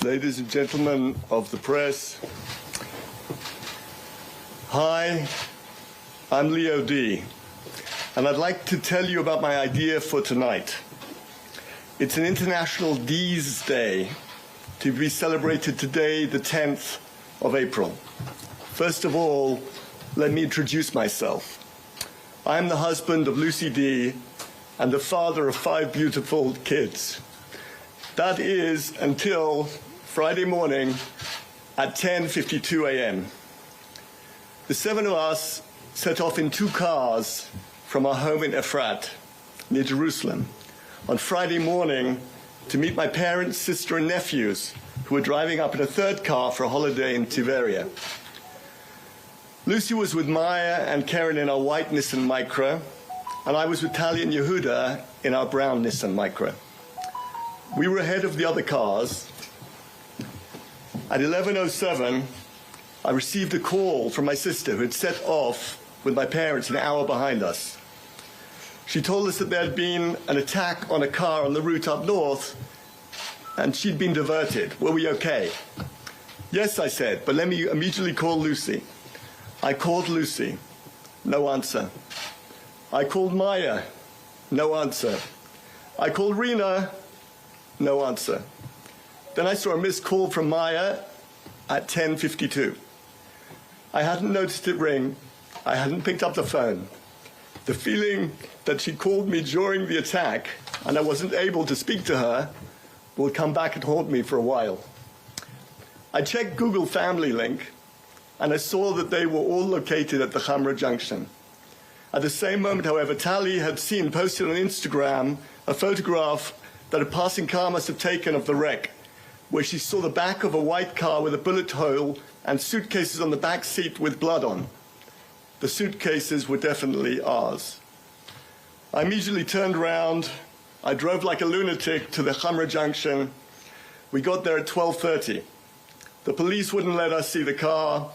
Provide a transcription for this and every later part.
ladies and gentlemen of the press, hi, I'm Leo D, and I'd like to tell you about my idea for tonight. It's an International D's Day to be celebrated today, the 10th of April. First of all, let me introduce myself. I'm the husband of Lucy D and the father of 5 beautiful kids. That is until Friday morning at 10:52 a.m. The 7 of us set off in 2 cars from our home in Efrat, near Jerusalem, on Friday morning to meet my parents, sister, and nephews who were driving up in a 3rd car for a holiday in Tiberia. Lucy was with Maya and Karen in our white Nissan Micra, and I was with Talia and Yehuda in our brown Nissan Micra. We were ahead of the other cars. At 11:07, I received a call from my sister who had set off with my parents an hour behind us. She told us that there had been an attack on a car on the route up north, and she'd been diverted. Were we okay? Yes, I said, but let me immediately call Lucy. I called Lucy. No answer. I called Maya. No answer. I called Rena. No answer. Then I saw a missed call from Maya at 10:52. I hadn't noticed it ring. I hadn't picked up the phone. The feeling that she called me during the attack and I wasn't able to speak to her will come back and haunt me for a while. I checked Google Family Link and I saw that they were all located at the Hamra Junction. At the same moment, however, Tali had seen posted on Instagram a photograph that a passing car must have taken of the wreck, where she saw the back of a white car with a bullet hole and suitcases on the back seat with blood on. The suitcases were definitely ours. I immediately turned around. I drove like a lunatic to the Hamra Junction. We got there at 12:30. The police wouldn't let us see the car,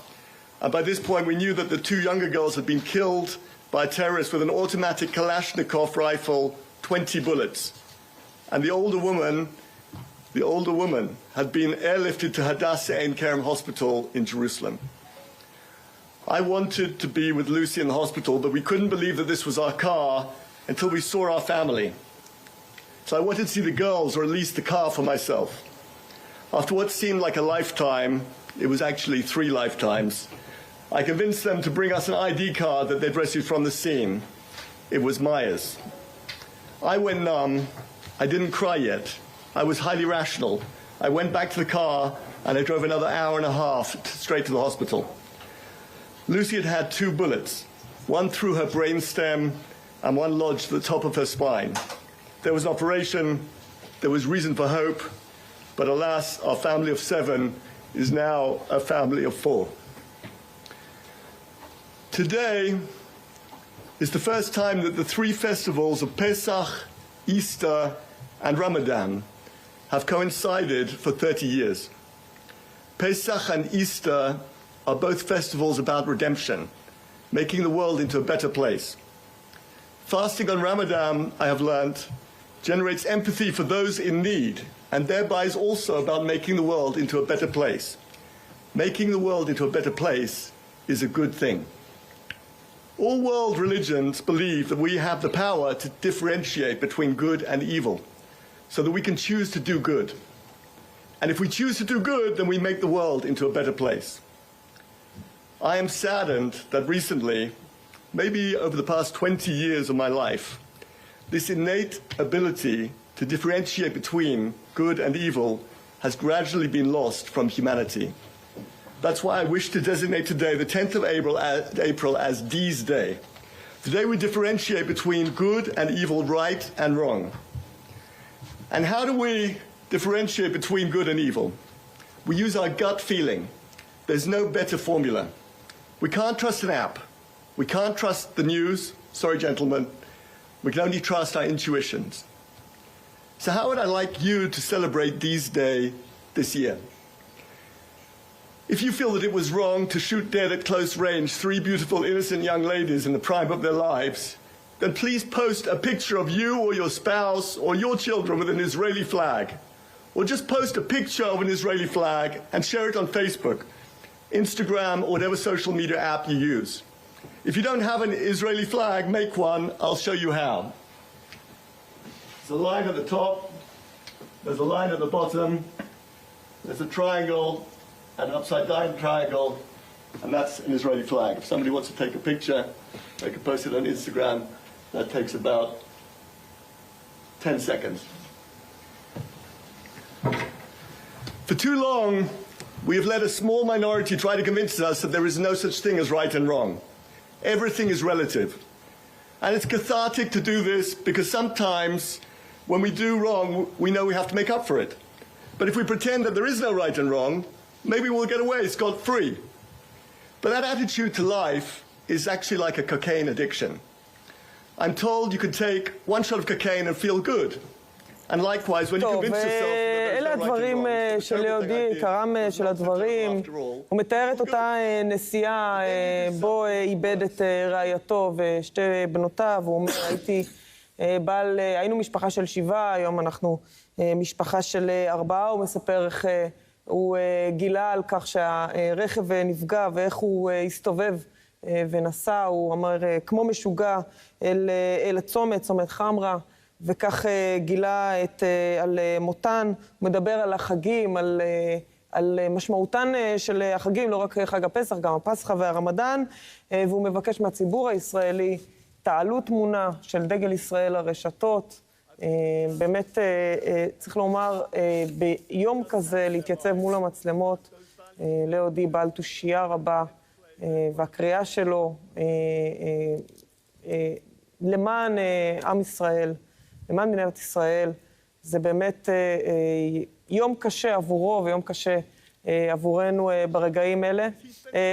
and by this point we knew that the 2 younger girls had been killed by a terrorist with an automatic Kalashnikov rifle, 20 bullets. And the older woman had been airlifted to Hadassah Ein Kerem Hospital in Jerusalem. I wanted to be with Lucy in the hospital, but we couldn't believe that this was our car until we saw our family. So I wanted to see the girls, or at least the car, for myself. After what seemed like a lifetime, it was actually 3 lifetimes, I convinced them to bring us an ID card that they'd rescued from the scene. It was Maya's. I went numb. I didn't cry yet. I was highly rational. I went back to the car and I drove another hour and a half straight to the hospital. Lucy had had 2 bullets, one through her brainstem and one lodged at the top of her spine. There was an operation, there was reason for hope, but alas, our family of 7 is now a family of 4. Today is the first time that the 3 festivals of Pesach, Easter, and Ramadan have coincided for 30 years. Pesach and Easter are both festivals about redemption, making the world into a better place. Fasting on Ramadan, I have learned, generates empathy for those in need, and thereby is also about making the world into a better place. Making the world into a better place is a good thing. All world religions believe that we have the power to differentiate between good and evil, so that we can choose to do good. And if we choose to do good, then we make the world into a better place. I am saddened that recently, maybe over the past 20 years of my life, this innate ability to differentiate between good and evil has gradually been lost from humanity. That's why I wish to designate today, the 10th of April, as D's Day. Today we differentiate between good and evil, right and wrong. And how do we differentiate between good and evil? We use our gut feeling. There's no better formula. We can't trust an app. We can't trust the news. Sorry, gentlemen. We can only trust our intuitions. So how would I like you to celebrate D's Day this year? If you feel that it was wrong to shoot dead at close range 3 beautiful, innocent young ladies in the prime of their lives, then please post a picture of you or your spouse or your children with an Israeli flag, or just post a picture of an Israeli flag and share it on Facebook, Instagram, or whatever social media app you use. If you don't have an Israeli flag, make one. I'll show you how. There's a line at the top, there's a line at the bottom, there's a triangle, an upside down triangle, and that's an Israeli flag. If somebody wants to take a picture, they can post it on Instagram. That takes about 10 seconds. For too long, we have let a small minority try to convince us that there is no such thing as right and wrong. Everything is relative. And it's cathartic to do this because sometimes when we do wrong, we know we have to make up for it. But if we pretend that there is no right and wrong, maybe we'll get away scot-free. But that attitude to life is actually like a cocaine addiction. I'm told you can take one shot of cocaine and feel good. And likewise, when you convince yourself that אלה הדברים של יהודי, עיקרם של הדברים. הוא מתאר את אותה נסיעה בו איבד את רעייתו ושתי בנותיו. הוא אומר, היינו משפחה של שבעה, היום אנחנו משפחה של ארבעה. הוא מספר איך הוא גילה על כך שהרכב נפגע ואיך הוא הסתובב ונסע. הוא אמר, כמו משוגע אל הצומת, צומת חמרה. וכך גילה על מותן, הוא מדבר על החגים, על משמעותן של החגים, לא רק חג הפסח, גם הפסחא והרמדאן, והוא מבקש מהציבור הישראלי, תעלו תמונה של דגל ישראל הרשתות. באמת צריך לומר, ביום כזה להתייצב מול המצלמות, ליהודי בעל תושייה רבה, והקריאה שלו למען עם ישראל, למען מדינת ישראל, זה באמת יום קשה עבורו ויום קשה עבורנו ברגעים אלה.